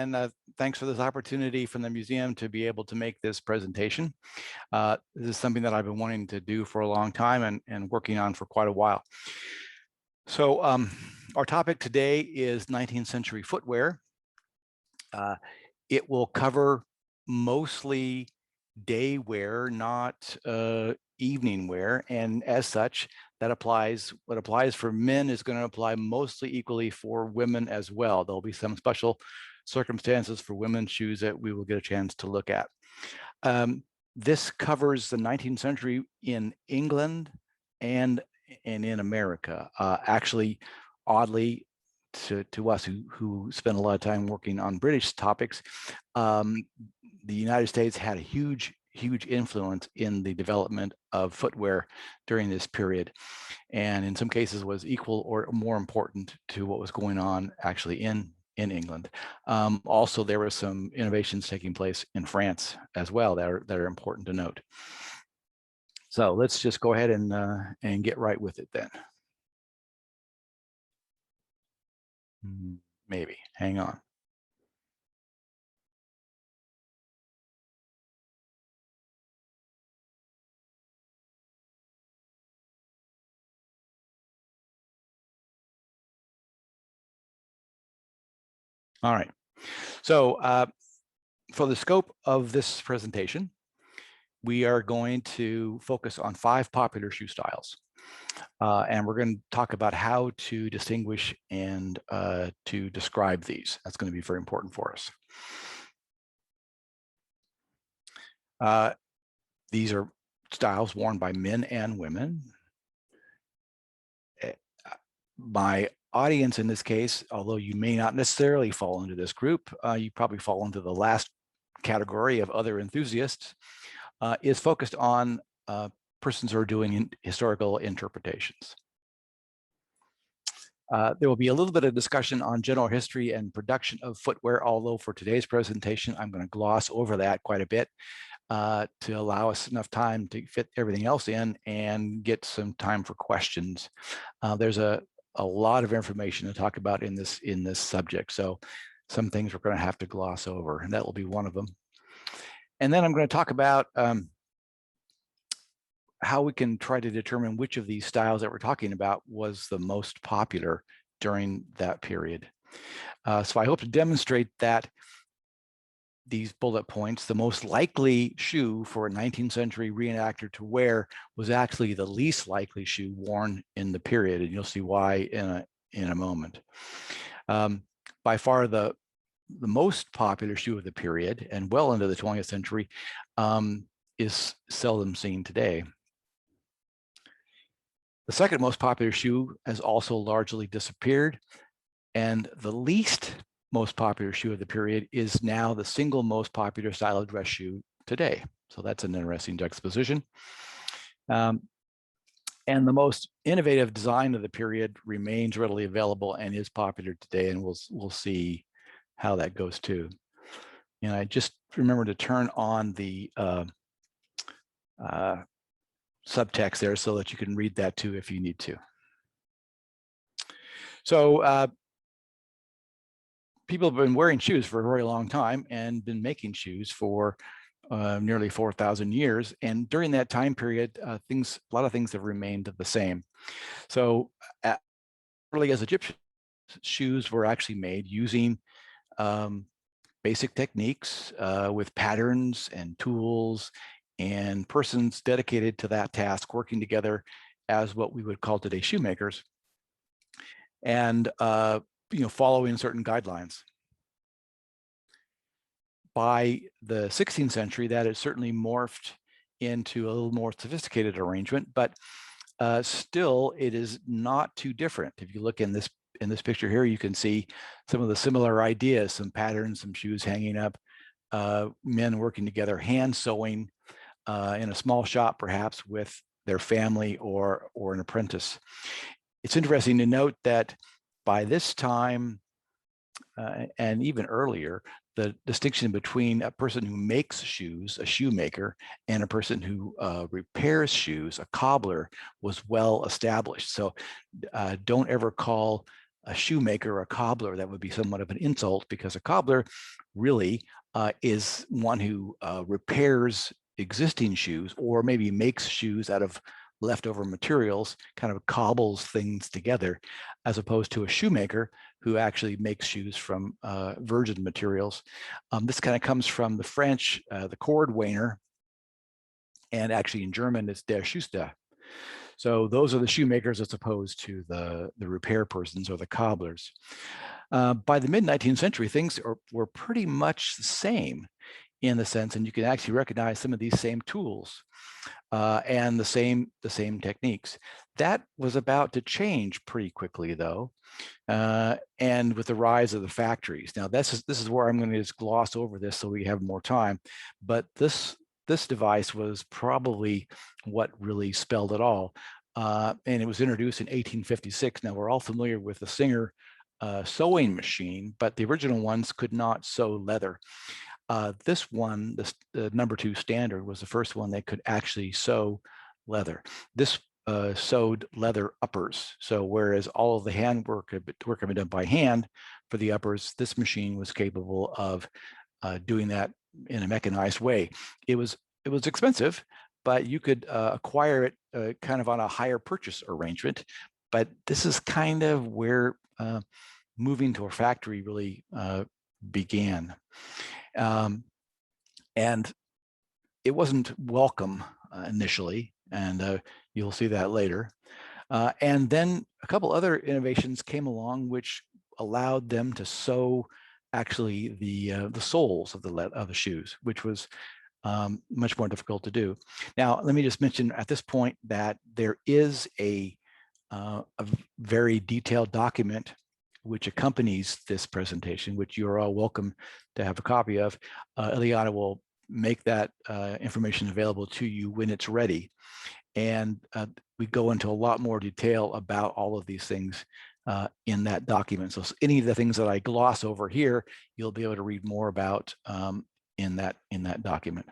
And thanks for this opportunity from the museum to be able to make this presentation. This is something that I've been wanting to do for a long time and working on for quite a while. So our topic today is 19th century footwear. It will cover mostly day wear, not evening wear, and as such, that applies. What applies for men is going to apply mostly equally for women as well. There'll be some special circumstances for women's shoes that we will get a chance to look at. This covers the 19th century in England and in America. Actually, oddly, to us who spend a lot of time working on British topics, the United States had a huge influence in the development of footwear during this period, and in some cases was equal or more important to what was going on actually in England. Also, there were some innovations taking place in France as well that are important to note. So let's just go ahead and get right with it then. Maybe, hang on. All right, so for the scope of this presentation, we are going to focus on 5 popular shoe styles. And we're going to talk about how to distinguish and to describe these. That's going to be very important for us. These are styles worn by men and women. My audience in this case, although you may not necessarily fall into this group, you probably fall into the last category of other enthusiasts, is focused on persons who are doing historical interpretations. There will be a little bit of discussion on general history and production of footwear, although for today's presentation, I'm going to gloss over that quite a bit to allow us enough time to fit everything else in and get some time for questions. There's a lot of information to talk about in this subject, so some things we're going to have to gloss over, and that will be one of them. And then I'm going to talk about how we can try to determine which of these styles that we're talking about was the most popular during that period. So I hope to demonstrate that these bullet points, the most likely shoe for a 19th century reenactor to wear was actually the least likely shoe worn in the period, and you'll see why in a moment. By far the most popular shoe of the period, and well into the 20th century, is seldom seen today. The second most popular shoe has also largely disappeared, and the least most popular shoe of the period is now the single most popular style of dress shoe today. So that's an interesting juxtaposition. And the most innovative design of the period remains readily available and is popular today, and we'll see how that goes too. And I just remember to turn on the subtext there so that you can read that too if you need to. So people have been wearing shoes for a very long time and been making shoes for nearly 4,000 years. And during that time period, a lot of things have remained the same. So early as Egyptian, shoes were actually made using basic techniques with patterns and tools and persons dedicated to that task working together as what we would call today shoemakers, and following certain guidelines. By the 16th century, that has certainly morphed into a little more sophisticated arrangement, but still it is not too different. If you look in this picture here, you can see some of the similar ideas, some patterns, some shoes hanging up, men working together, hand sewing in a small shop, perhaps with their family or an apprentice. It's interesting to note that by this time, and even earlier, the distinction between a person who makes shoes, a shoemaker, and a person who repairs shoes, a cobbler, was well established. So don't ever call a shoemaker or a cobbler, that would be somewhat of an insult, because a cobbler really is one who repairs existing shoes, or maybe makes shoes out of leftover materials, kind of cobbles things together, as opposed to a shoemaker who actually makes shoes from virgin materials. This kind of comes from the French, the cordwainer, and actually in German it's der Schuster. So those are the shoemakers as opposed to the repair persons or the cobblers. By the mid-19th century, things were pretty much the same in the sense, and you can actually recognize some of these same tools and the same techniques. That was about to change pretty quickly, though, and with the rise of the factories. Now, this is where I'm going to just gloss over this so we have more time. But this device was probably what really spelled it all, and it was introduced in 1856. Now, we're all familiar with the Singer sewing machine, but the original ones could not sew leather. This one, the number 2 standard, was the first one that could actually sew leather. This sewed leather uppers. So whereas all of the handwork had been done by hand for the uppers, this machine was capable of doing that in a mechanized way. It was expensive, but you could acquire it kind of on a hire purchase arrangement. But this is kind of where moving to a factory really began. And it wasn't welcome initially, and you'll see that later. And then a couple other innovations came along which allowed them to sew actually the soles of the shoes, which was much more difficult to do. Now, let me just mention at this point that there is a very detailed document which accompanies this presentation, which you're all welcome to have a copy of. Eliana will make that information available to you when it's ready. And we go into a lot more detail about all of these things in that document. So any of the things that I gloss over here, you'll be able to read more about in that document.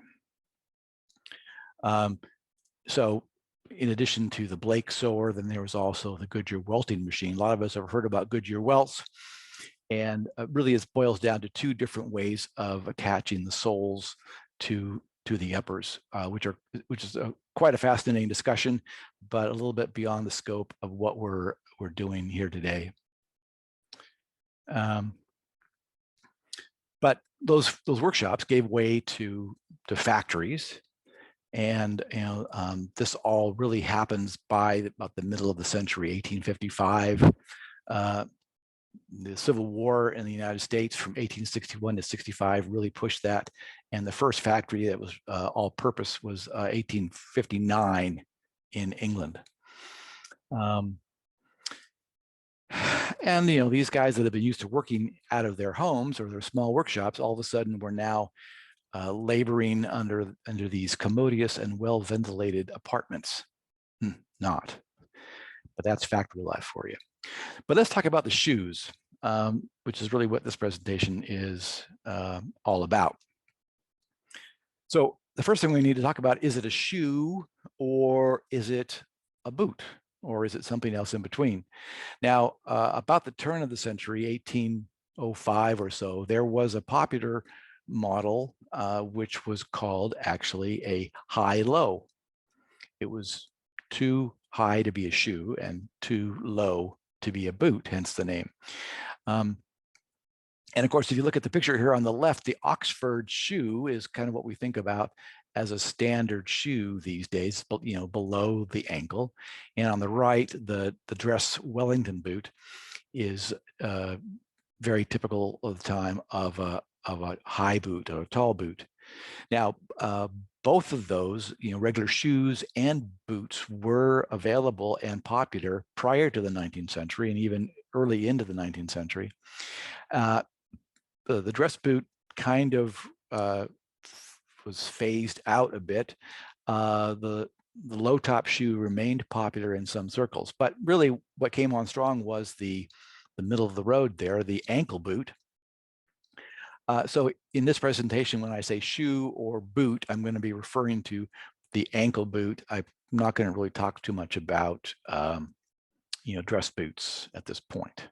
So in addition to the Blake sewer, then there was also the Goodyear welting machine. A lot of us have heard about Goodyear welts, and really it boils down to 2 different ways of attaching the soles to the uppers, which is quite a fascinating discussion, but a little bit beyond the scope of what we're doing here today. But those workshops gave way to factories. And this all really happens by about the middle of the century, 1855. The Civil War in the United States from 1861 to 65 really pushed that. And the first factory that was all-purpose was 1859 in England. And these guys that have been used to working out of their homes or their small workshops, all of a sudden were now laboring under these commodious and well-ventilated apartments. Not, but that's factory life for you. But let's talk about the shoes, which is really what this presentation is all about. So the first thing we need to talk about, is it a shoe or is it a boot? Or is it something else in between? Now, about the turn of the century, 1805 or so, there was a popular model which was called actually a high-low. It was too high to be a shoe and too low to be a boot, hence the name. And of course, if you look at the picture here on the left, the Oxford shoe is kind of what we think about as a standard shoe these days, but below the ankle. And on the right, the dress Wellington boot is very typical of the time of a high boot or a tall boot. Now, both of those, regular shoes and boots were available and popular prior to the 19th century and even early into the 19th century. The dress boot kind of was phased out a bit. The low top shoe remained popular in some circles, but really what came on strong was the middle of the road there, the ankle boot. So in this presentation, when I say shoe or boot, I'm going to be referring to the ankle boot. I'm not going to really talk too much about dress boots at this point.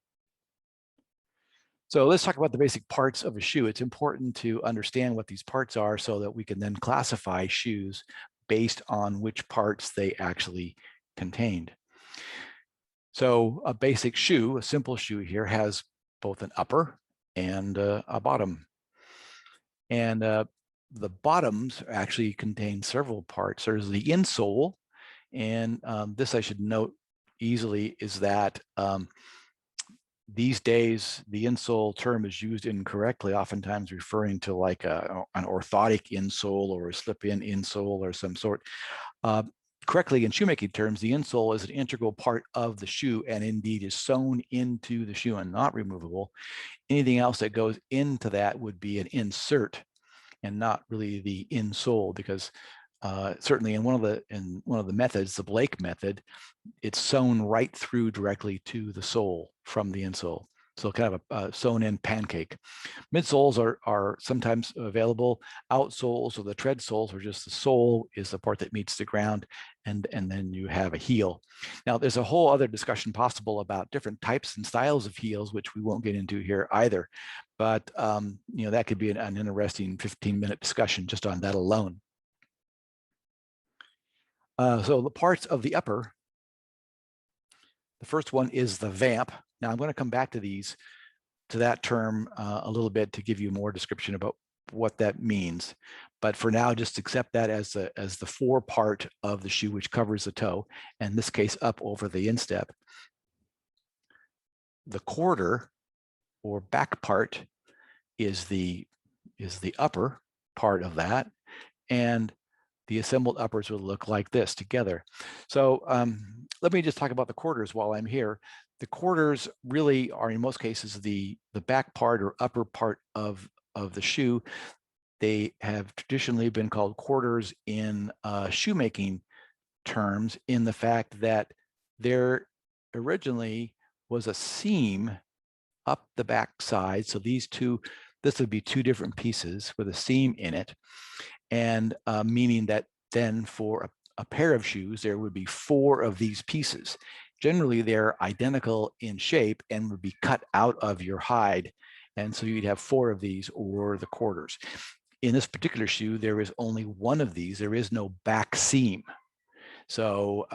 So let's talk about the basic parts of a shoe. It's important to understand what these parts are so that we can then classify shoes based on which parts they actually contained. So a basic shoe, a simple shoe here, has both an upper and a bottom. And the bottoms actually contain several parts. There's the insole, and this I should note easily is that these days, the insole term is used incorrectly, oftentimes referring to like an orthotic insole or a slip-in insole or some sort. Correctly, in shoemaking terms, the insole is an integral part of the shoe and indeed is sewn into the shoe and not removable. Anything else that goes into that would be an insert and not really the insole, because certainly in one of the methods, the Blake method, it's sewn right through directly to the sole from the insole. So kind of a sewn in pancake. Midsoles are sometimes available. Outsoles or the tread soles, or just the sole is the part that meets the ground, and then you have a heel. Now there's a whole other discussion possible about different types and styles of heels, which we won't get into here either. But that could be an interesting 15-minute discussion just on that alone. So the parts of the upper, the first one is the vamp. Now I'm going to come back to that term a little bit to give you more description about what that means. But for now, just accept that as the forepart of the shoe, which covers the toe, and in this case up over the instep. The quarter or back part is the upper part of that, and the assembled uppers will look like this together. So let me just talk about the quarters while I'm here. The quarters really are, in most cases, the back part or upper part of the shoe. They have traditionally been called quarters in shoemaking terms, in the fact that there originally was a seam up the back side. So this would be two different pieces with a seam in it, and meaning that then for a pair of shoes, there would be 4 of these pieces. Generally, they're identical in shape and would be cut out of your hide. And so you'd have 4 of these, or the quarters. In this particular shoe, there is only 1 of these. There is no back seam. So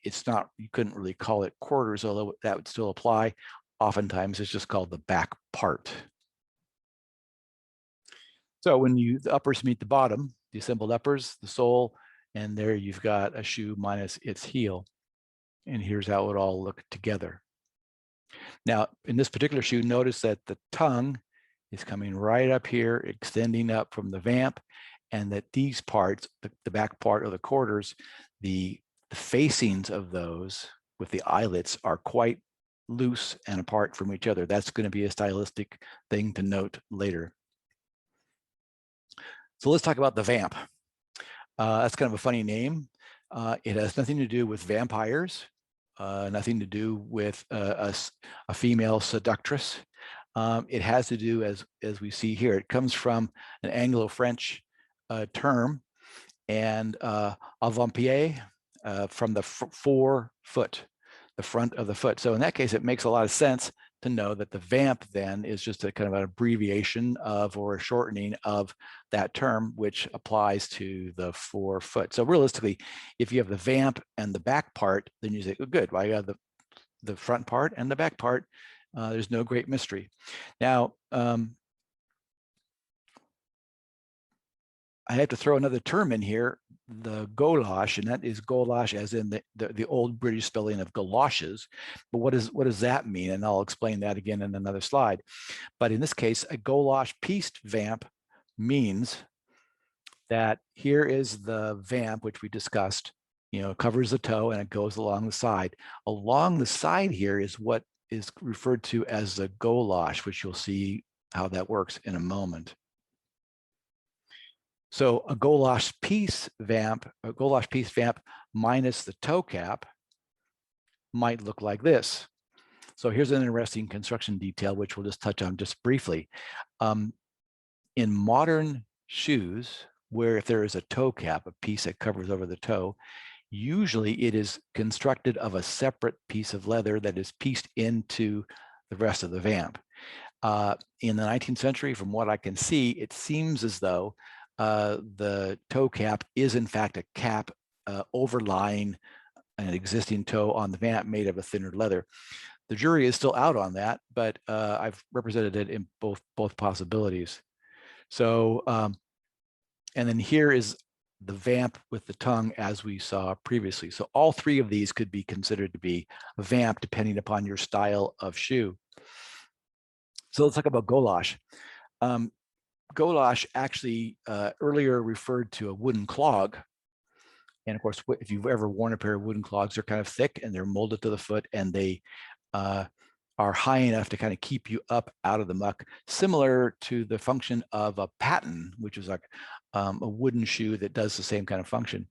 you couldn't really call it quarters, although that would still apply. Oftentimes, it's just called the back part. So when the uppers meet the bottom, the assembled uppers, the sole, and there you've got a shoe minus its heel. And here's how it all look together. Now, in this particular shoe, notice that the tongue is coming right up here, extending up from the vamp, and that these parts, the back part of the quarters, the facings of those with the eyelets are quite loose and apart from each other. That's going to be a stylistic thing to note later. So let's talk about the vamp. That's kind of a funny name. It has nothing to do with vampires, nothing to do with a female seductress. It has to do, as we see here, it comes from an Anglo-French term, and avant-pied, from the forefoot, the front of the foot. So in that case, it makes a lot of sense to know that the vamp then is just a kind of an abbreviation of, or a shortening of, that term, which applies to the forefoot. So realistically, if you have the vamp and the back part, then you say, oh, good, well, I got the front part and the back part. There's no great mystery. Now, I have to throw another term in here, the goulash, and that is goulash as in the old British spelling of galoshes. But what does that mean? And I'll explain that again in another slide. But in this case, a goulash pieced vamp means that here is the vamp, which we discussed, covers the toe and it goes along the side. Along the side here is what is referred to as the goulash, which you'll see how that works in a moment. So a goulash piece vamp minus the toe cap might look like this. So here's an interesting construction detail, which we'll just touch on just briefly. In modern shoes, where if there is a toe cap, a piece that covers over the toe, usually it is constructed of a separate piece of leather that is pieced into the rest of the vamp. In the 19th century, from what I can see, it seems as though the toe cap is in fact a cap overlying an existing toe on the vamp made of a thinner leather. The jury is still out on that, but I've represented it in both possibilities. So, and then here is the vamp with the tongue as we saw previously. So all three of these could be considered to be a vamp depending upon your style of shoe. So let's talk about Goulash. Goulash actually earlier referred to a wooden clog. And of course, if you've ever worn a pair of wooden clogs, they're kind of thick and they're molded to the foot, and they are high enough to kind of keep you up out of the muck, similar to the function of a patten, which is like a wooden shoe that does the same kind of function.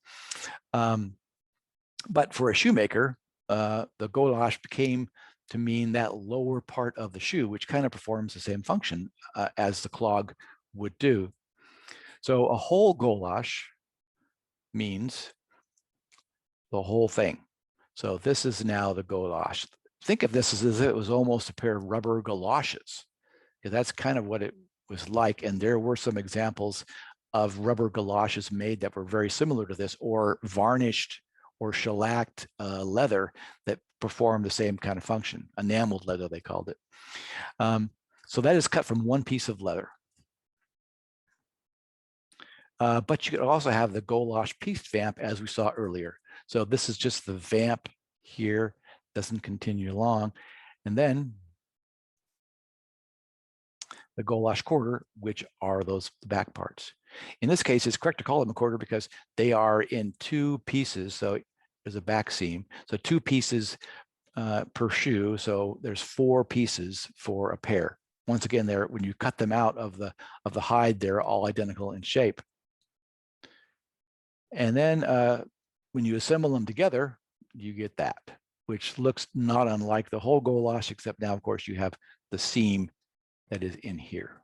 But for a shoemaker, the Goulash came to mean that lower part of the shoe, which kind of performs the same function as the clog would do. So a whole Goulash means the whole thing. So this is now the Goulash. Think of this as if it was almost a pair of rubber galoshes, because that's kind of what it was like. And there were some examples of rubber galoshes made that were very similar to this, or varnished or shellacked leather that performed the same kind of function. Enameled leather, they called it. So that is cut from one piece of leather. But you could also have the Goulash pieced vamp, as we saw earlier. So this is just the vamp here, doesn't continue along. And then the Goulash quarter, which are those back parts. In this case, it's correct to call them a quarter because they are in two pieces. So there's a back seam. So two pieces per shoe. So there's four pieces for a pair. Once again, when you cut them out of the hide, they're all identical in shape. And then when you assemble them together, you get that, which looks not unlike the whole Goulash, except now, of course, you have the seam that is in here.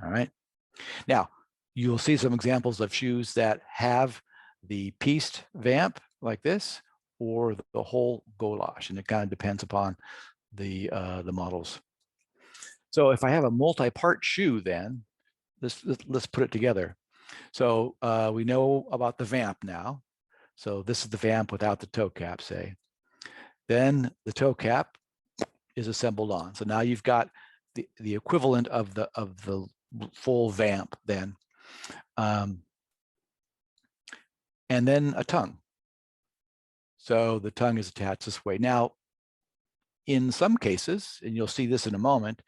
All right. Now, you'll see some examples of shoes that have the pieced vamp like this, or the whole Goulash, and it kind of depends upon the models. So if I have a multi-part shoe, then let's put it together. So we know about the vamp now. So this is the vamp without the toe cap, say. Then the toe cap is assembled on. So now you've got the equivalent of the full vamp then. And then a tongue. So the tongue is attached this way. Now, in some cases, and you'll see this in a moment,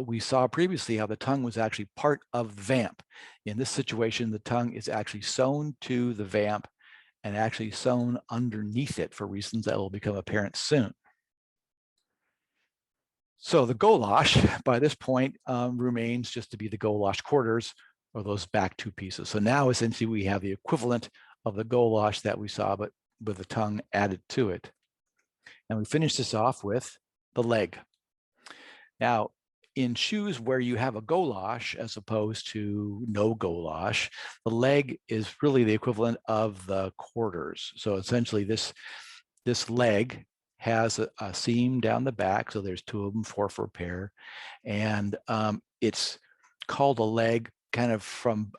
we saw previously how the tongue was actually part of the vamp. In this situation, the tongue is actually sewn to the vamp and actually sewn underneath it for reasons that will become apparent soon. So the Goulash, by this point, remains just to be the Goulash quarters, or those back two pieces. So now essentially we have the equivalent of the Goulash that we saw, but with the tongue added to it. And we finish this off with the leg. Now, in shoes where you have a Goulash as opposed to no Goulash, the leg is really the equivalent of the quarters. So essentially this leg has a seam down the back. So there's two of them, four for a pair. And it's called a leg kind of from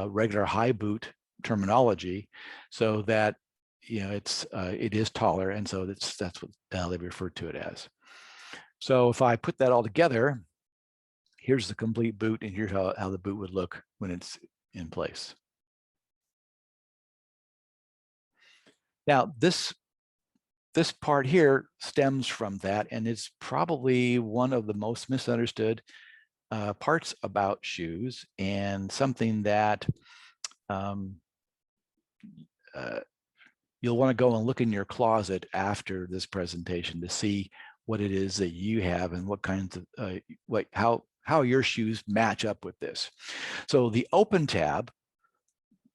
regular high boot terminology, so that it is taller. And so that's what they refer to it as. So if I put that all together, here's the complete boot, and here's how the boot would look when it's in place. Now, this part here stems from that, and it's probably one of the most misunderstood parts about shoes, and something that you'll want to go and look in your closet after this presentation to see what it is that you have and what kinds of how your shoes match up with this. So the open tab,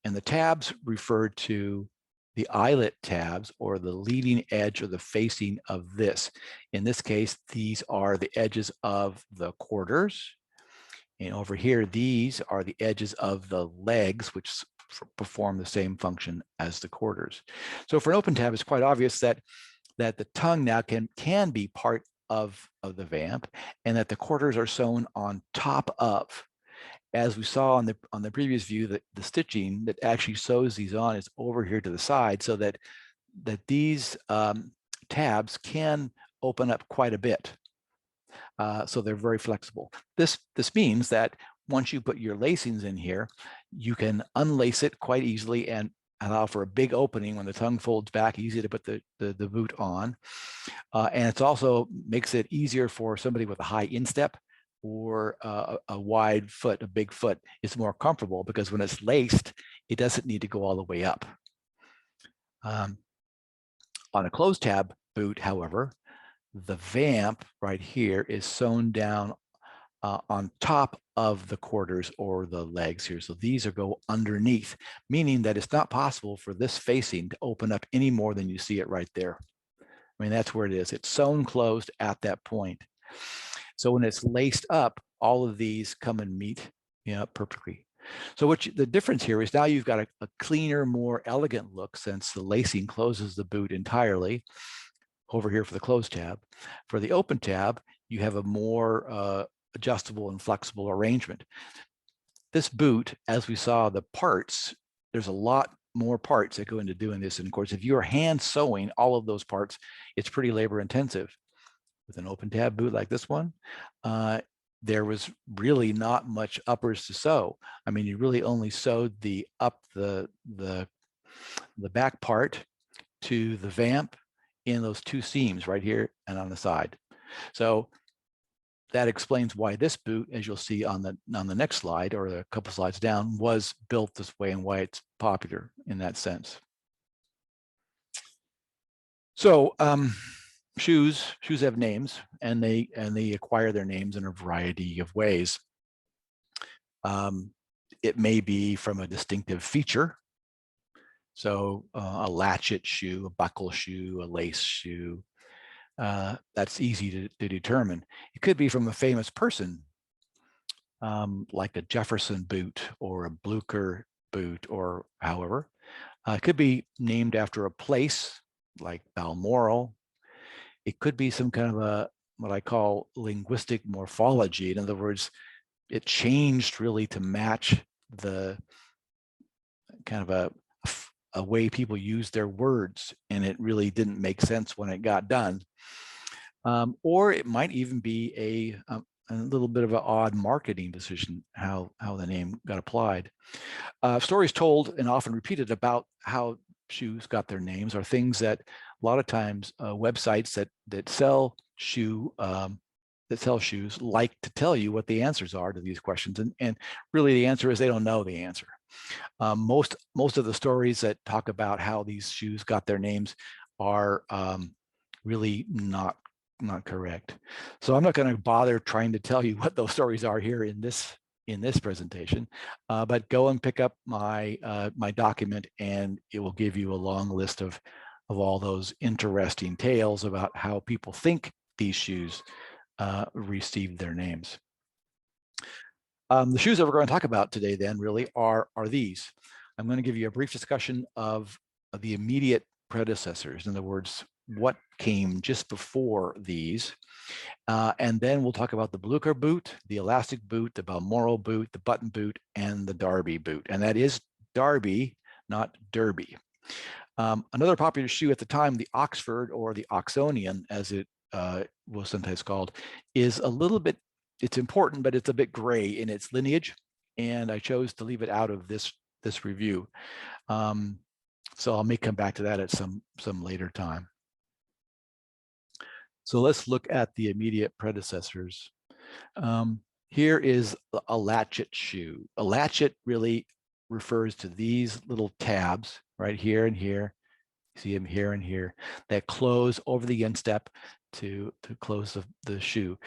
and the tabs refer to the eyelet tabs, or the leading edge or the facing of this. In this case, these are the edges of the quarters. And over here, these are the edges of the legs, which perform the same function as the quarters. So for an open tab, it's quite obvious that the tongue now can be part of the Vamp, and that the quarters are sewn on top of. As we saw on the previous view, that the stitching that actually sews these on is over here to the side, so that these tabs can open up quite a bit. So they're very flexible. This means that once you put your lacings in here, you can unlace it quite easily and allow for a big opening when the tongue folds back, easy to put the boot on. And it also makes it easier for somebody with a high instep or a wide foot, a big foot. It's more comfortable because when it's laced, it doesn't need to go all the way up. On a closed tab boot, however, the Vamp right here is sewn down on top of the quarters or the legs here. So these are go underneath, meaning that it's not possible for this facing to open up any more than you see it right there. I mean, that's where it is. It's sewn closed at that point. So when it's laced up, all of these come and meet, perfectly. So the difference here is now you've got a cleaner, more elegant look since the lacing closes the boot entirely over here for the closed tab. For the open tab, you have a more adjustable and flexible arrangement. This boot, as we saw the parts, there's a lot more parts that go into doing this. And of course, if you're hand sewing all of those parts, it's pretty labor intensive. With an open tab boot like this one, there was really not much uppers to sew. I mean, you really only sewed the back part to the Vamp in those two seams right here and on the side. So that explains why this boot, as you'll see on the next slide or a couple slides down, was built this way and why it's popular in that sense. So shoes have names, and they acquire their names in a variety of ways. It may be from a distinctive feature. So a latchet shoe, a buckle shoe, a lace shoe. That's easy to determine. It could be from a famous person, like a Jefferson boot or a Bleuker boot, or however. It could be named after a place like Balmoral. It could be some kind of what I call linguistic morphology. In other words, it changed really to match the kind of a way people use their words, and it really didn't make sense when it got done. Or it might even be a little bit of an odd marketing decision, how the name got applied. Stories told and often repeated about how shoes got their names are things that a lot of times websites that sell shoes like to tell you what the answers are to these questions, and really the answer is they don't know the answer. Most of the stories that talk about how these shoes got their names are really not correct. So I'm not going to bother trying to tell you what those stories are here in this presentation, but go and pick up my my document, and it will give you a long list of all those interesting tales about how people think these shoes received their names. The shoes that we're going to talk about today then really are these. I'm going to give you a brief discussion of the immediate predecessors. In other words, what came just before these. And then we'll talk about the Bleuker boot, the elastic boot, the Balmoral boot, the button boot, and the Darby boot. And that is Darby, not Derby. Another popular shoe at the time, the Oxford or the Oxonian, as it was sometimes called, is a little bit, it's important, but it's a bit gray in its lineage. And I chose to leave it out of this review. So I may come back to that at some later time. So let's look at the immediate predecessors. Here is a latchet shoe. A latchet really refers to these little tabs right here and here. You see them here and here that close over the instep to close the shoe.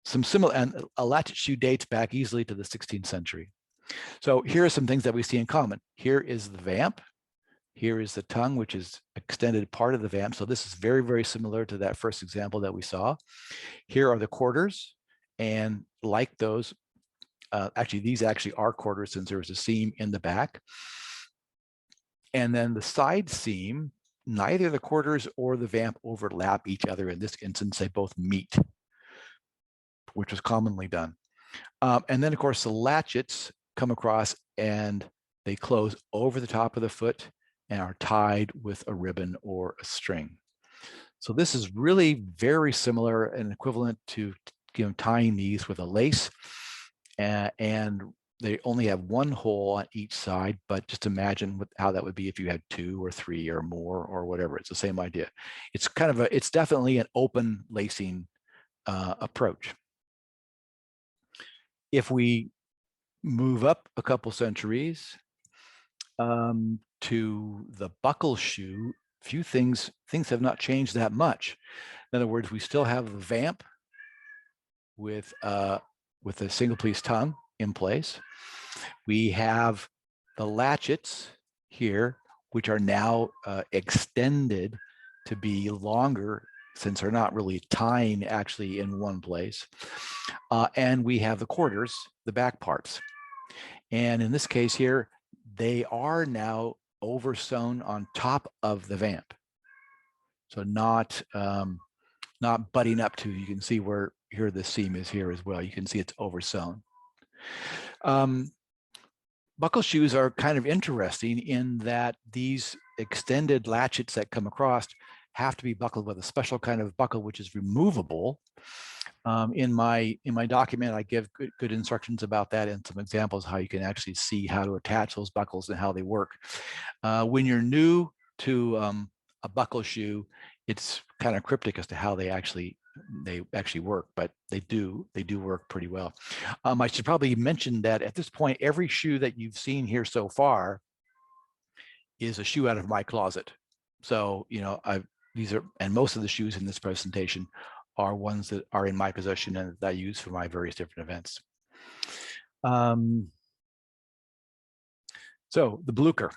Some similar, and a latchet shoe dates back easily to the 16th century. So here are some things that we see in common. Here is the Vamp. Here is the tongue, which is extended part of the Vamp. So this is very, very similar to that first example that we saw. Here are the quarters. And like those, actually, these actually are quarters since there was a seam in the back. And then the side seam neither the quarters or the vamp overlap each other. In this instance, they both meet, which is commonly done. And then, of course, the latchets come across and they close over the top of the foot and are tied with a ribbon or a string. So this is really very similar and equivalent to tying these with a lace. And they only have one hole on each side, but just imagine how that would be if you had 2 or 3 or more or whatever. It's the same idea. It's kind of it's definitely an open lacing approach. If we move up a couple centuries to the buckle shoe, things have not changed that much. In other words, we still have the vamp with a single piece tongue in place. We have the latchets here, which are now extended to be longer, since they're not really tying actually in one place. And we have the quarters, the back parts. And in this case here, they are now oversewn on top of the vamp. So not butting up to, you can see where here the seam is here as well. You can see it's oversewn. Buckle shoes are kind of interesting in that these extended latchets that come across have to be buckled with a special kind of buckle, which is removable. In my document, I give good instructions about that and some examples how you can actually see how to attach those buckles and how they work. When you're new to a buckle shoe, it's kind of cryptic as to how they actually work, but they do work pretty well. I should probably mention that at this point, every shoe that you've seen here so far is a shoe out of my closet. So, you know, and most of the shoes in this presentation are ones that are in my possession and that I use for my various different events. So the Bleuker.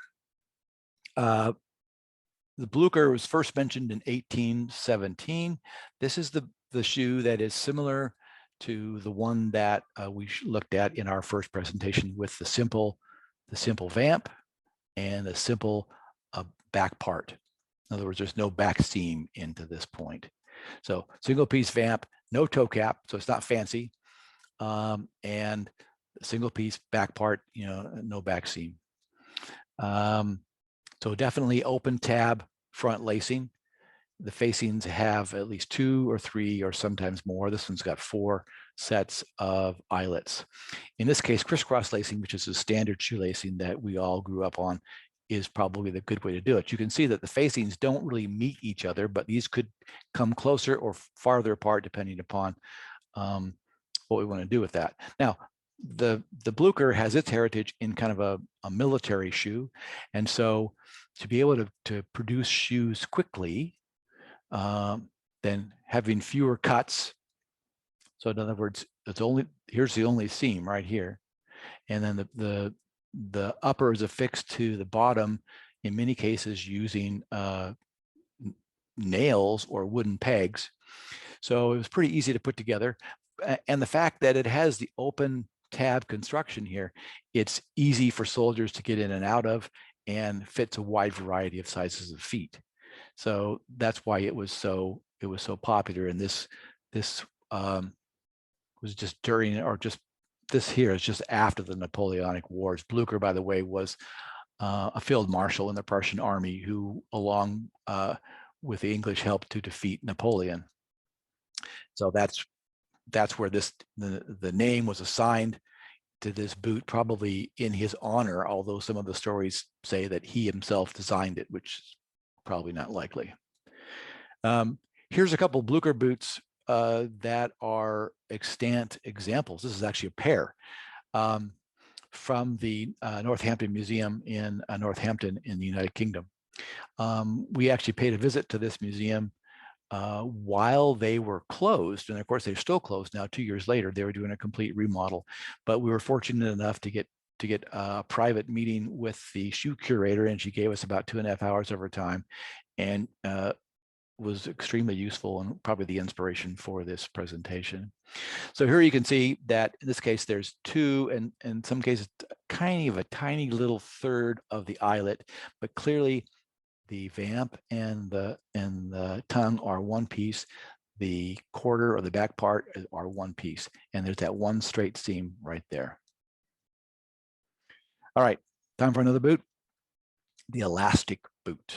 The Bleuker was first mentioned in 1817. This is the shoe that is similar to the one that we looked at in our first presentation with the simple vamp and the simple back part. In other words, there's no back seam into this point. So single piece vamp, no toe cap, so it's not fancy, and single piece back part, you know, no back seam. So definitely open tab front lacing. The facings have at least 2 or 3 or sometimes more. This one's got 4 sets of eyelets. In this case, crisscross lacing, which is a standard shoe lacing that we all grew up on, is probably the good way to do it. You can see that the facings don't really meet each other, but these could come closer or farther apart depending upon what we want to do with that. Now, the Bleuker has its heritage in kind of a military shoe, and so to be able to produce shoes quickly, then having fewer cuts. So in other words, here's the only seam right here, and then the upper is affixed to the bottom, in many cases using nails or wooden pegs. So it was pretty easy to put together. And the fact that it has the open tab construction here, it's easy for soldiers to get in and out of and fits a wide variety of sizes of feet. So that's why it was so popular. And this was just during, or just this here is just after the Napoleonic Wars. Bleuker, by the way, was a field marshal in the Prussian army who, along with the English, helped to defeat Napoleon. So that's where the name was assigned to this boot, probably in his honor, although some of the stories say that he himself designed it, which is probably not likely. Here's a couple Bleuker boots that are extant examples. This is actually a pair from the Northampton Museum in Northampton in the United Kingdom. We actually paid a visit to this museum while they were closed, and of course they're still closed now. 2 years later, they were doing a complete remodel. But we were fortunate enough to get a private meeting with the shoe curator, and she gave us about 2.5 hours of her time, and was extremely useful and probably the inspiration for this presentation. So here you can see that in this case there's 2, and in some cases kind of a tiny little third of the eyelet, but clearly the vamp and the tongue are one piece. The quarter or the back part are one piece, and there's that one straight seam right there. All right, time for another boot, the elastic boot.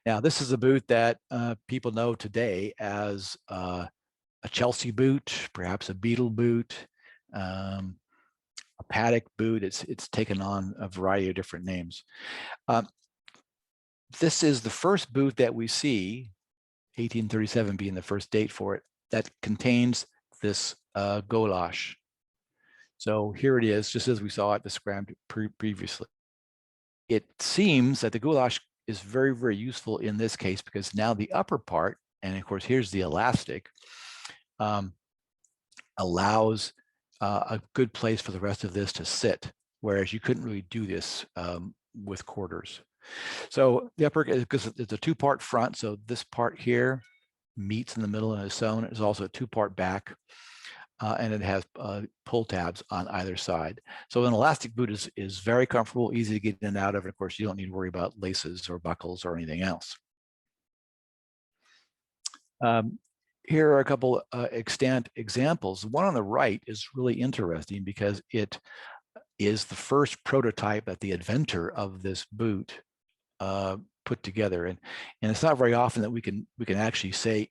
Now, this is a boot that people know today as a Chelsea boot, perhaps a Beetle boot, a paddock boot. It's taken on a variety of different names. This is the first boot that we see, 1837 being the first date for it, that contains this Goulash. So here it is, just as we saw it described previously. It seems that the Goulash is very, very useful in this case because now the upper part, and of course here's the elastic, allows a good place for the rest of this to sit, whereas you couldn't really do this with quarters. So the upper, because it's a two-part front, so this part here meets in the middle and is sewn. It's also a two-part back, and it has pull tabs on either side. So an elastic boot is very comfortable, easy to get in and out of. And of course, you don't need to worry about laces or buckles or anything else. Here are a couple extant examples. The one on the right is really interesting because it is the first prototype that the inventor of this boot put together, and it's not very often that we can actually say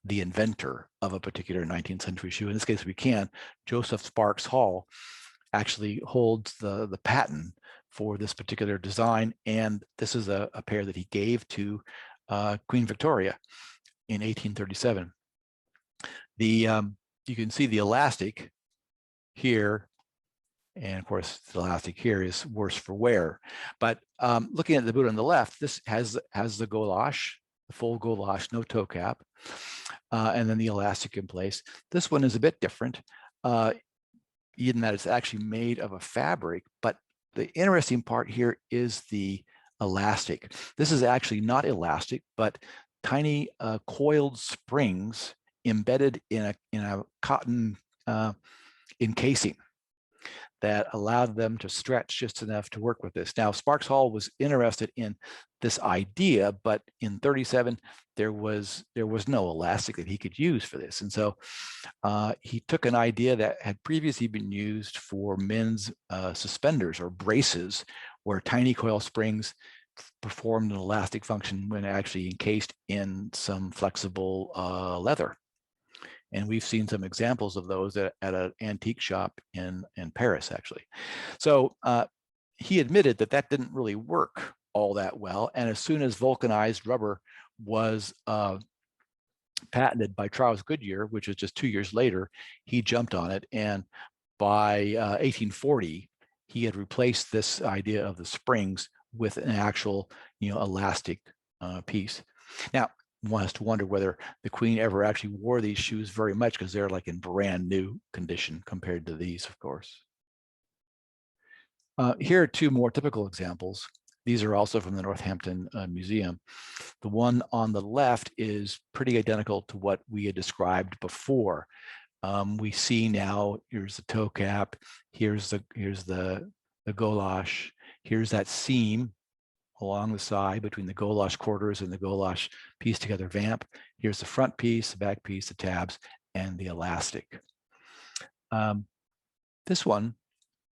the inventor of a particular 19th century shoe. In this case, we can. Joseph Sparks Hall actually holds the patent for this particular design, and this is a pair that he gave to Queen Victoria in 1837. You can see the elastic here, and of course the elastic here is worse for wear. But looking at the boot on the left, this has the Goulash, the full Goulash, no toe cap, and then the elastic in place. This one is a bit different, in that it's actually made of a fabric, but the interesting part here is the elastic. This is actually not elastic, but tiny coiled springs embedded in a cotton encasing that allowed them to stretch just enough to work with this. Now, Sparks Hall was interested in this idea, but in 37, there was no elastic that he could use for this. And so he took an idea that had previously been used for men's suspenders or braces, where tiny coil springs performed an elastic function when actually encased in some flexible leather. And we've seen some examples of those at an antique shop in Paris, actually. So he admitted that didn't really work all that well. And as soon as vulcanized rubber was patented by Charles Goodyear, which was just 2 years later, he jumped on it. And by 1840, he had replaced this idea of the springs with an actual, elastic piece. Now, one has to wonder whether the Queen ever actually wore these shoes very much, because they're like in brand new condition compared to these, of course. Here are two more typical examples. These are also from the Northampton Museum. The one on the left is pretty identical to what we had described before. We see now, here's the toe cap, here's the Goulash, here's that seam along the side between the Goulash quarters and the Goulash piece together vamp. Here's the front piece, the back piece, the tabs, and the elastic. This one,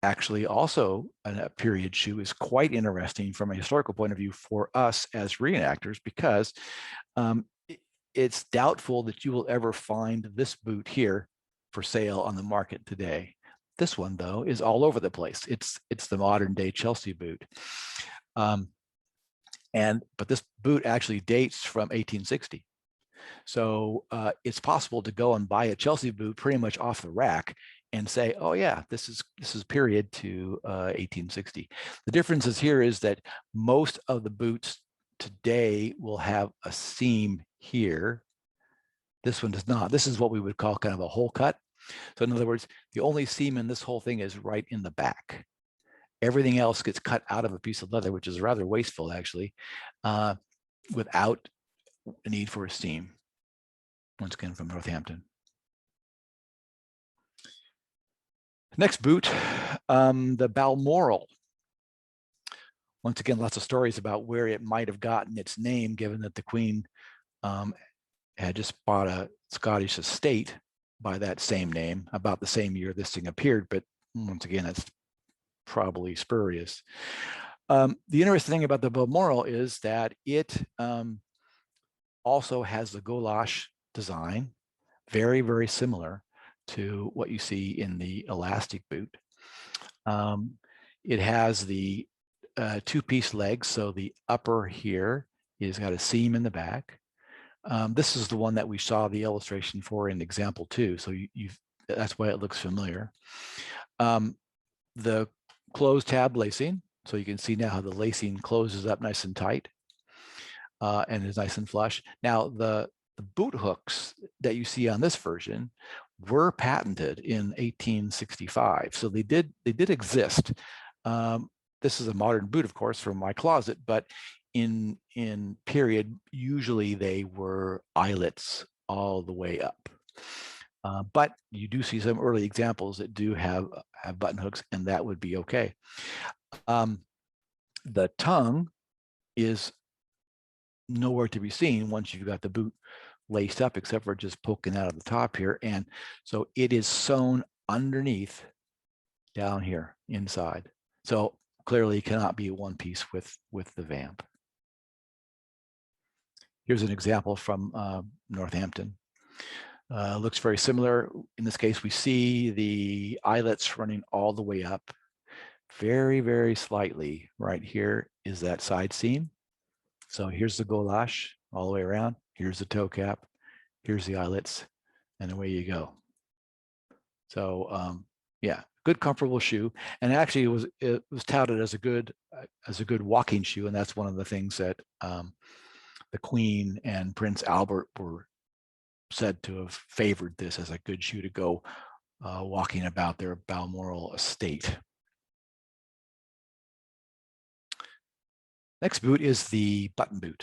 actually also a period shoe, is quite interesting from a historical point of view for us as reenactors, because it's doubtful that you will ever find this boot here for sale on the market today. This one, though, is all over the place. It's the modern day Chelsea boot. But this boot actually dates from 1860. So it's possible to go and buy a Chelsea boot pretty much off the rack and say, oh yeah, this is period to 1860. The difference is here is that most of the boots today will have a seam here. This one does not. This is what we would call kind of a hole cut. So in other words, the only seam in this whole thing is right in the back. Everything else gets cut out of a piece of leather, which is rather wasteful, actually, without a need for a seam. Once again, from Northampton. Next boot, the Balmoral. Once again, lots of stories about where it might have gotten its name, given that the Queen had just bought a Scottish estate by that same name about the same year this thing appeared. But once again, that's probably spurious. The interesting thing about the Balmoral is that it also has the Goulash design, very, very similar to what you see in the elastic boot. It has the two-piece legs, so the upper here is got a seam in the back. This is the one that we saw the illustration for in example 2, so that's why it looks familiar. The closed tab lacing, so you can see now how the lacing closes up nice and tight and is nice and flush. Now the boot hooks that you see on this version were patented in 1865, so they did exist. This is a modern boot, of course, from my closet, but in period, usually they were eyelets all the way up. But you do see some early examples that do have button hooks, and that would be okay. The tongue is nowhere to be seen once you've got the boot laced up, except for just poking out of the top here. And so it is sewn underneath down here inside. So clearly cannot be one piece with the Vamp. Here's an example from Northampton. Looks very similar. In this case, we see the eyelets running all the way up. Very, very slightly right here is that side seam. So here's the Goulash all the way around. Here's the toe cap. Here's the eyelets, and away you go. So yeah, good, comfortable shoe. And actually, it was touted as a good walking shoe, and that's one of the things that the Queen and Prince Albert were said to have favored this as a good shoe to go walking about their Balmoral estate. Next boot is the Buttonboot.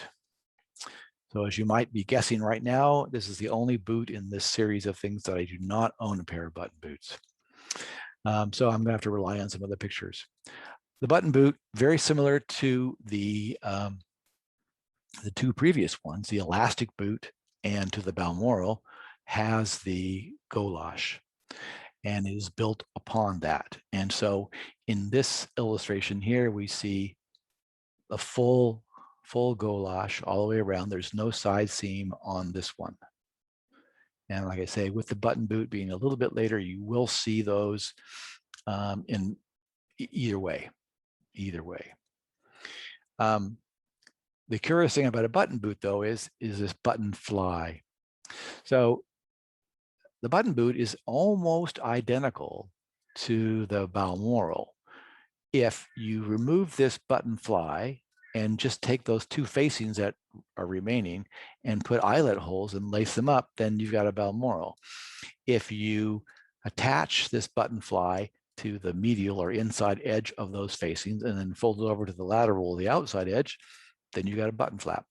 So as you might be guessing right now, this is the only boot in this series of things that I do not own a pair of Buttonboots. So I'm going to have to rely on some other pictures. The Buttonboot, very similar to the two previous ones, the elastic boot and to the Balmoral, has the Goulash and is built upon that. And so in this illustration here, we see a full Goulash all the way around. There's no side seam on this one. And like I say, with the Buttonboot being a little bit later, you will see those in either way. The curious thing about a Buttonboot, though, is this button fly. So the Buttonboot is almost identical to the Balmoral. If you remove this button fly and just take those two facings that are remaining and put eyelet holes and lace them up, then you've got a Balmoral. If you attach this button fly to the medial or inside edge of those facings and then fold it over to the lateral or the outside edge, then you got a button flap.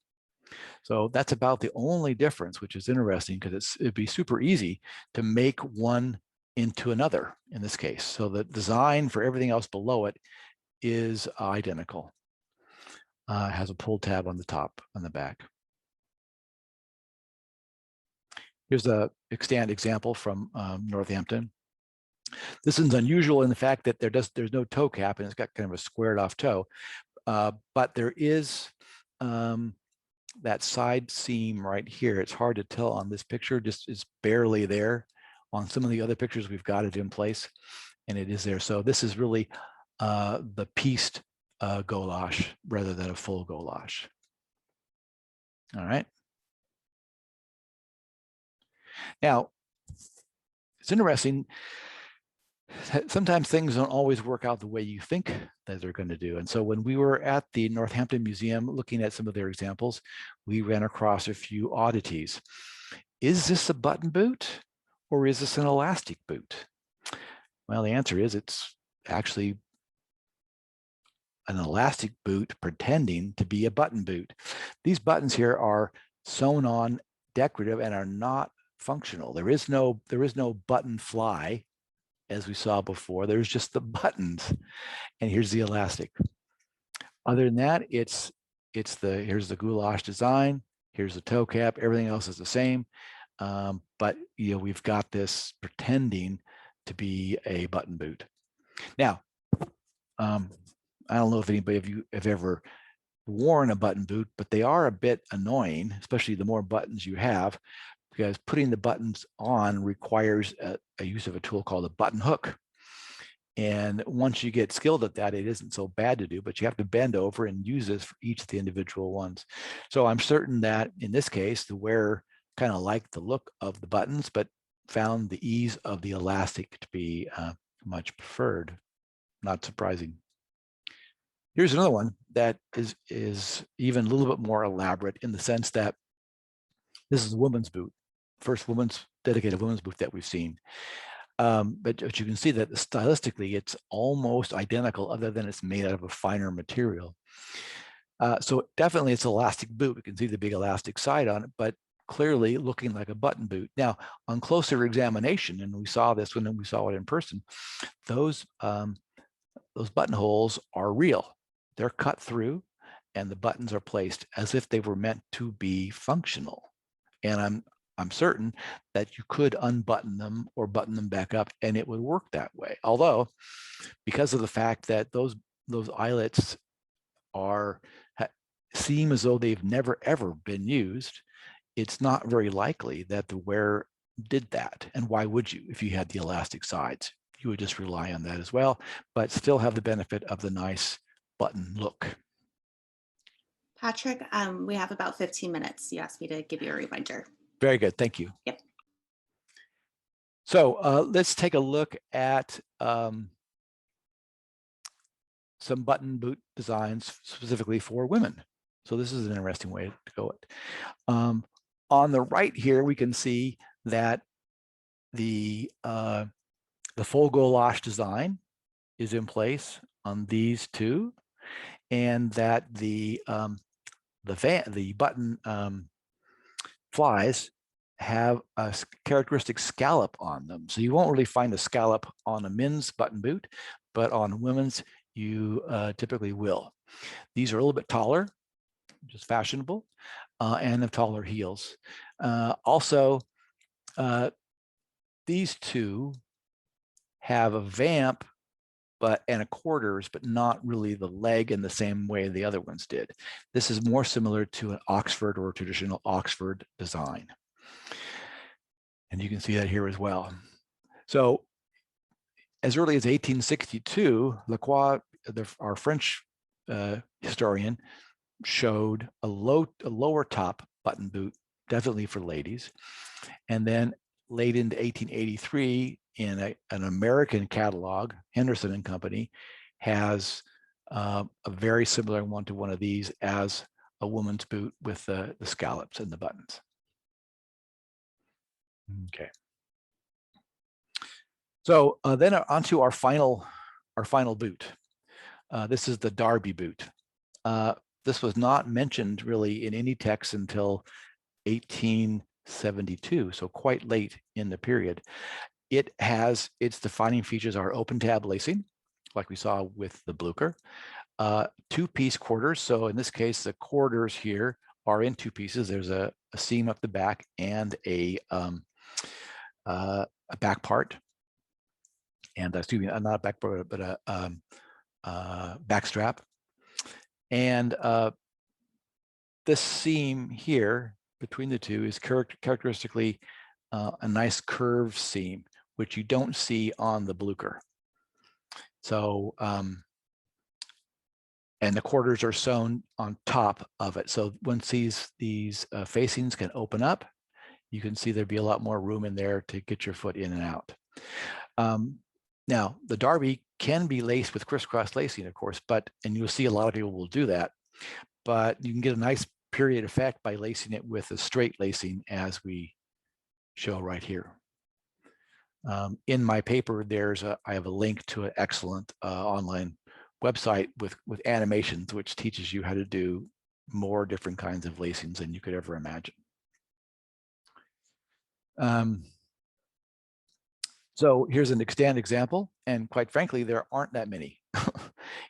So that's about the only difference, which is interesting because it'd be super easy to make one into another in this case. So the design for everything else below it is identical. It has a pull tab on the top, on the back. Here's a extant example from Northampton. This is unusual in the fact that there's no toe cap and it's got kind of a squared off toe, but there is that side seam right here. It's hard to tell on this picture, just it's barely there. On some of the other pictures, we've got it in place and it is there. So this is really the pieced Goulash rather than a full Goulash. All right. Now, it's interesting. Sometimes things don't always work out the way you think that they're going to do. And so when we were at the Northampton Museum looking at some of their examples, we ran across a few oddities. Is this a button boot or is this an elastic boot? Well, the answer is it's actually an elastic boot pretending to be a button boot. These buttons here are sewn on, decorative, and are not functional. There is no button fly, as we saw before. There's just the buttons, and here's the elastic. Other than that, here's the Goulash design, here's the toe cap, everything else is the same. But we've got this pretending to be a button boot. Now, I don't know if anybody of you have ever worn a button boot, but they are a bit annoying, especially the more buttons you have, because putting the buttons on requires a use of a tool called a button hook. And once you get skilled at that, it isn't so bad to do, but you have to bend over and use this for each of the individual ones. So I'm certain that in this case, the wearer kind of liked the look of the buttons, but found the ease of the elastic to be much preferred. Not surprising. Here's another one that is even a little bit more elaborate in the sense that this is a woman's boot, first dedicated women's boot that we've seen. But you can see that stylistically, it's almost identical, other than it's made out of a finer material. So definitely it's an elastic boot. We can see the big elastic side on it, but clearly looking like a button boot. Now, on closer examination, and we saw this when we saw it in person, those buttonholes are real. They're cut through, and the buttons are placed as if they were meant to be functional. And I'm certain that you could unbutton them or button them back up, and it would work that way. Although, because of the fact that those eyelets seem as though they've never ever been used, it's not very likely that the wearer did that. And why would you if you had the elastic sides? You would just rely on that as well, but still have the benefit of the nice button look. Patrick, we have about 15 minutes. You asked me to give you a reminder. Very good, thank you. Yep. So let's take a look at some button boot designs specifically for women. So this is an interesting way to go. On the right here, we can see that the full Goulash design is in place on these two, and that the button flies have a characteristic scallop on them. So you won't really find a scallop on a men's button boot, but on women's, you typically will. These are a little bit taller, just fashionable, and have taller heels. Also, these two have a vamp and a quarters, but not really the leg in the same way the other ones did. This is more similar to an Oxford or a traditional Oxford design. And you can see that here as well. So as early as 1862, Lacroix, our French historian, showed a lower top button boot, definitely for ladies. And then late into 1883, in an American catalog, Henderson and Company has a very similar one to one of these as a woman's boot with the scallops and the buttons. Okay. So then onto our final boot. This is the Darby Boot. This was not mentioned really in any text until 1872, so quite late in the period. Its defining features are open tab lacing, like we saw with the Bleuker, two-piece quarters. So in this case, the quarters here are in two pieces. There's a seam up the back and a back part, and excuse me, not a back part, but a back strap. And this seam here between the two is characteristically a nice curved seam, which you don't see on the Bleuker. So, and the quarters are sewn on top of it. So once these facings can open up, you can see there'd be a lot more room in there to get your foot in and out. Now, the Darby can be laced with crisscross lacing, of course, and you'll see a lot of people will do that, but you can get a nice period effect by lacing it with a straight lacing, as we show right here. In my paper, I have a link to an excellent online website with animations, which teaches you how to do more different kinds of lacings than you could ever imagine. So here's an extant example, and quite frankly, there aren't that many.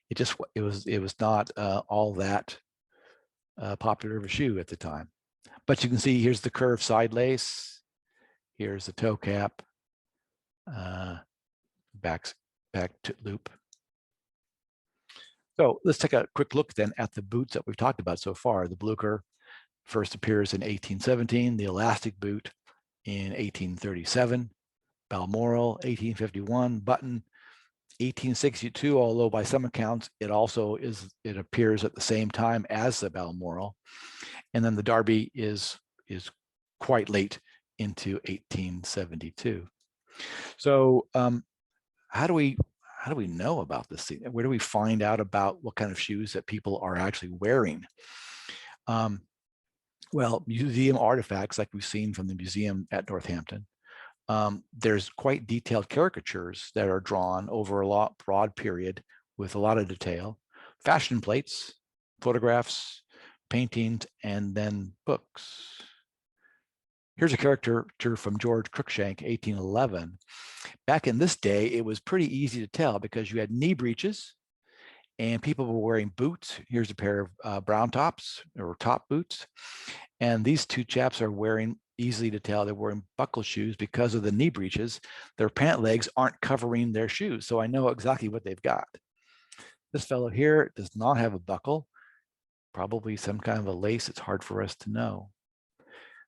it was not all that popular of a shoe at the time. But you can see here's the curved side lace, here's the toe cap, back to loop. So let's take a quick look then at the boots that we've talked about so far. The Bleuker first appears in 1817, the elastic boot in 1837, Balmoral 1851, Button 1862, although by some accounts it appears at the same time as the Balmoral. And then the Darby is quite late into 1872. So how do we know about this thing? Where do we find out about what kind of shoes that people are actually wearing? Well, museum artifacts like we've seen from the museum at Northampton. There's quite detailed caricatures that are drawn over a broad period with a lot of detail, fashion plates, photographs, paintings, and then books. Here's a caricature from George Crookshank, 1811. Back in this day, it was pretty easy to tell because you had knee breeches and people were wearing boots. Here's a pair of brown tops or top boots. And these two chaps are wearing, easily to tell, they're wearing buckle shoes because of the knee breeches. Their pant legs aren't covering their shoes. So I know exactly what they've got. This fellow here does not have a buckle, probably some kind of a lace. It's hard for us to know.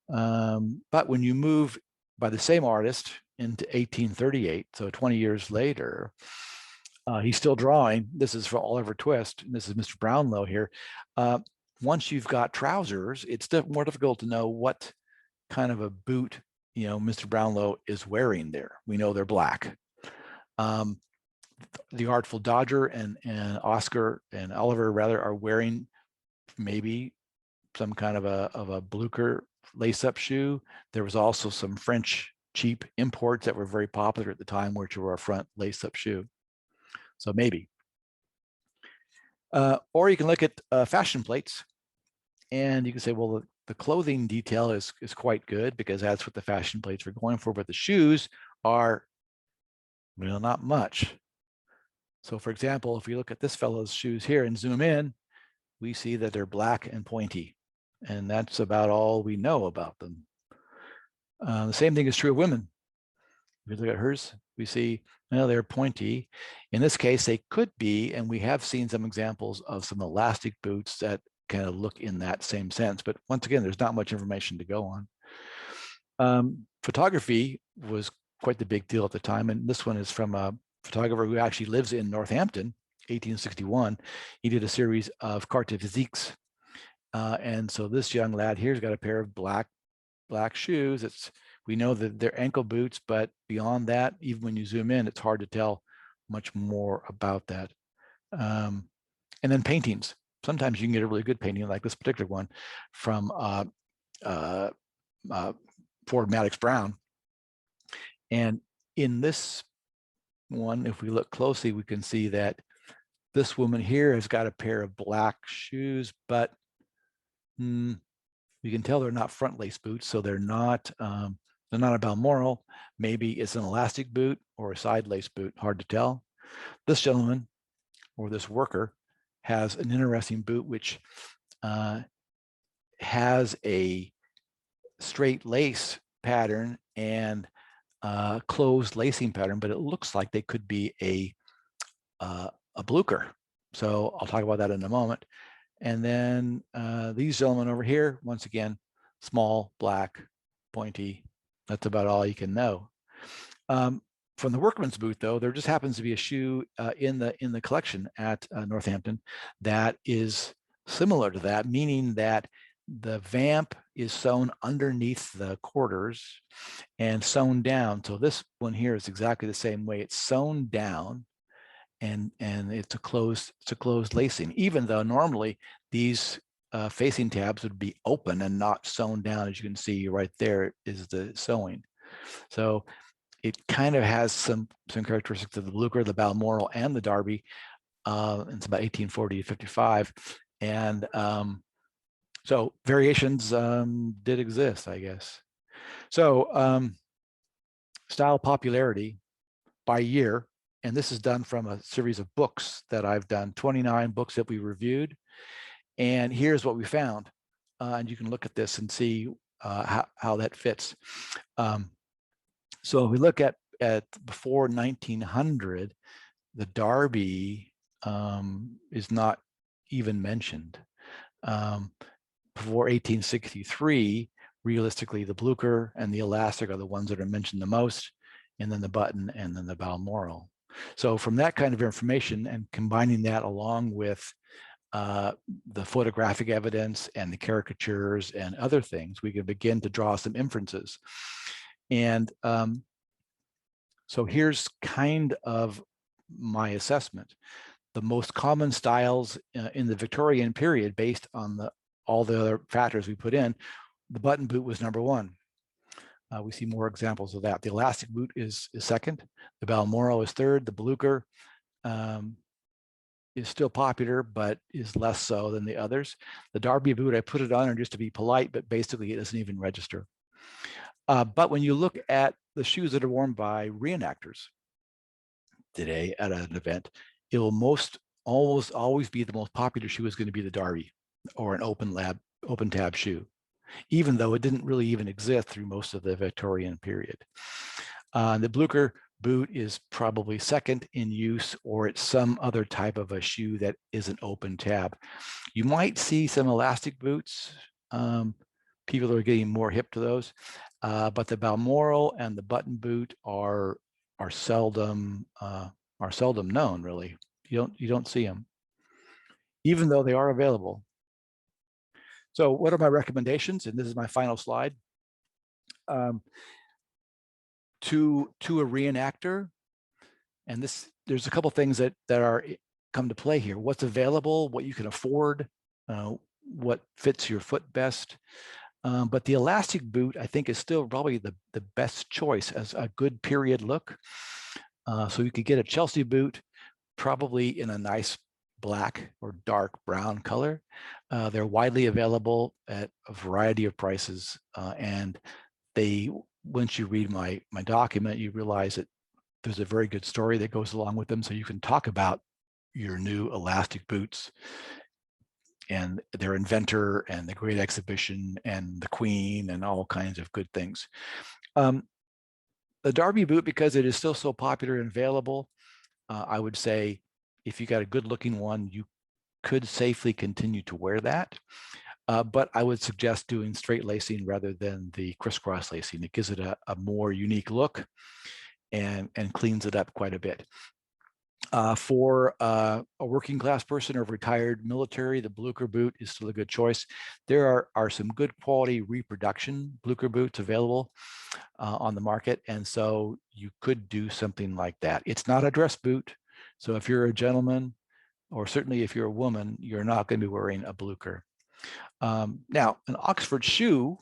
But when you move by the same artist into 1838, so 20 years later, he's still drawing. This is for Oliver Twist. And this is Mr. Brownlow here. Once you've got trousers, it's more difficult to know what kind of a boot, Mr. Brownlow is wearing there. We know they're black. The Artful Dodger and Oscar and Oliver rather are wearing maybe some kind of a Bleuker lace-up shoe. There was also some French cheap imports that were very popular at the time, which were a front lace-up shoe. So maybe. Or you can look at fashion plates, and you can say, well, the clothing detail is quite good because that's what the fashion plates are going for, but the shoes are, well, not much. So for example, if we look at this fellow's shoes here and zoom in, we see that they're black and pointy, and that's about all we know about them. The same thing is true of women. If we look at hers, we see, well, they're pointy. In this case, they could be, and we have seen some examples of some elastic boots that kind of look in that same sense. But once again, there's not much information to go on. Photography was quite the big deal at the time, and this one is from a photographer who actually lives in Northampton, 1861. He did a series of carte physiques. And so this young lad here's got a pair of black shoes. We know that they're ankle boots, but beyond that, even when you zoom in, it's hard to tell much more about that. And then paintings. Sometimes you can get a really good painting like this particular one from Ford Madox Brown. And in this one, if we look closely, we can see that this woman here has got a pair of black shoes, but you can tell they're not front lace boots, so they're not a Balmoral. Maybe it's an elastic boot or a side lace boot, hard to tell. This gentleman or this worker has an interesting boot which has a straight lace pattern and closed lacing pattern, but it looks like they could be a Bleuker. So I'll talk about that in a moment. And then these gentlemen over here, once again, small, black, pointy. That's about all you can know. From the workman's boot, though, there just happens to be a shoe in the collection at Northampton that is similar to that, meaning that the vamp is sewn underneath the quarters and sewn down. So this one here is exactly the same way. It's sewn down, and it's a closed lacing, even though normally these facing tabs would be open and not sewn down. As you can see right there is the sewing. So it kind of has some characteristics of the Bleuker, the Balmoral, and the Darby. It's about 1840 to 55. And so variations did exist, I guess. So style popularity by year. And this is done from a series of books that I've done, 29 books that we reviewed. And here's what we found. And you can look at this and see how that fits. So if we look at before 1900, the Darby is not even mentioned. Before 1863, realistically, the Bleuker and the elastic are the ones that are mentioned the most, and then the button, and then the Balmoral. So from that kind of information and combining that along with the photographic evidence and the caricatures and other things, we can begin to draw some inferences. And so here's kind of my assessment. The most common styles in the Victorian period, based on all the other factors we put in, the button boot was number one. We see more examples of that. The elastic boot is second. The Balmoral is third. The Bleuker is still popular, but is less so than the others. The Darby boot, I put it on just to be polite, but basically it doesn't even register. But when you look at the shoes that are worn by reenactors today at an event, it will almost always be the most popular shoe is going to be the Darby, or an open tab shoe, even though it didn't really even exist through most of the Victorian period. The Bleuker boot is probably second in use, or it's some other type of a shoe that is an open tab. You might see some elastic boots. People are getting more hip to those, but the Balmoral and the button boot are seldom known, really. You don't see them, even though they are available. So what are my recommendations? And this is my final slide. To a reenactor, and there's a couple things that are come to play here. What's available, what you can afford, what fits your foot best. But the elastic boot, I think, is still probably the best choice as a good period look. So you could get a Chelsea boot, probably in a nice black or dark brown color. They're widely available at a variety of prices, and once you read my document, you realize that there's a very good story that goes along with them, so you can talk about your new elastic boots and their inventor and the Great Exhibition and the Queen and all kinds of good things. The Darby boot, because it is still so popular and available, I would say if you got a good looking one, you could safely continue to wear that. But I would suggest doing straight lacing rather than the crisscross lacing. It gives it a more unique look and cleans it up quite a bit. For a working class person or retired military, the Bleuker boot is still a good choice. There are some good quality reproduction Bleuker boots available on the market, and so you could do something like that. It's not a dress boot, so if you're a gentleman, or certainly if you're a woman, you're not going to be wearing a Bleuker. Now, an Oxford shoe,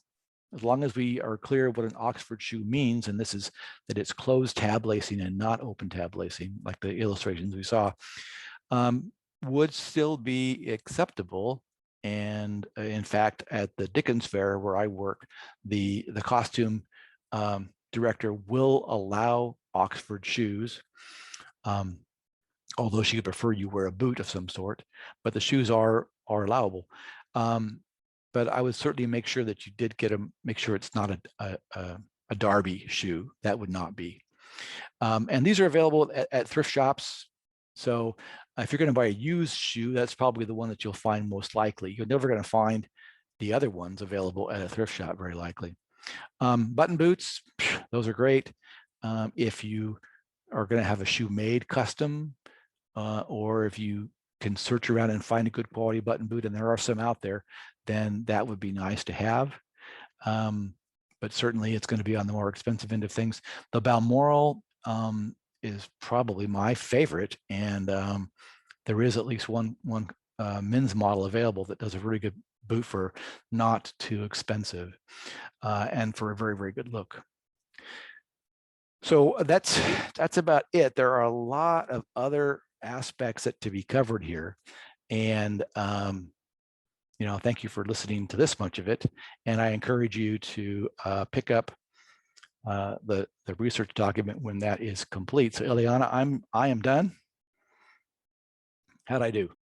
as long as we are clear what an Oxford shoe means, and this is that it's closed tab lacing and not open tab lacing, like the illustrations we saw, would still be acceptable. And in fact, at the Dickens Fair where I work, the costume director will allow Oxford shoes, although she would prefer you wear a boot of some sort, but the shoes are allowable. But I would certainly make sure that you did make sure it's not a Darby shoe. That would not be. And these are available at thrift shops. So if you're going to buy a used shoe, that's probably the one that you'll find most likely. You're never going to find the other ones available at a thrift shop, very likely. Button boots, those are great. If you are going to have a shoe made custom, or if you can search around and find a good quality button boot, and there are some out there, then that would be nice to have. But certainly it's going to be on the more expensive end of things. The Balmoral is probably my favorite, and there is at least one men's model available that does a really good boot for not too expensive, and for a very, very good look. So that's about it. There are a lot of other aspects that to be covered here, and thank you for listening to this much of it. And I encourage you to pick up the research document when that is complete. So Eliana, I am done. How'd I do?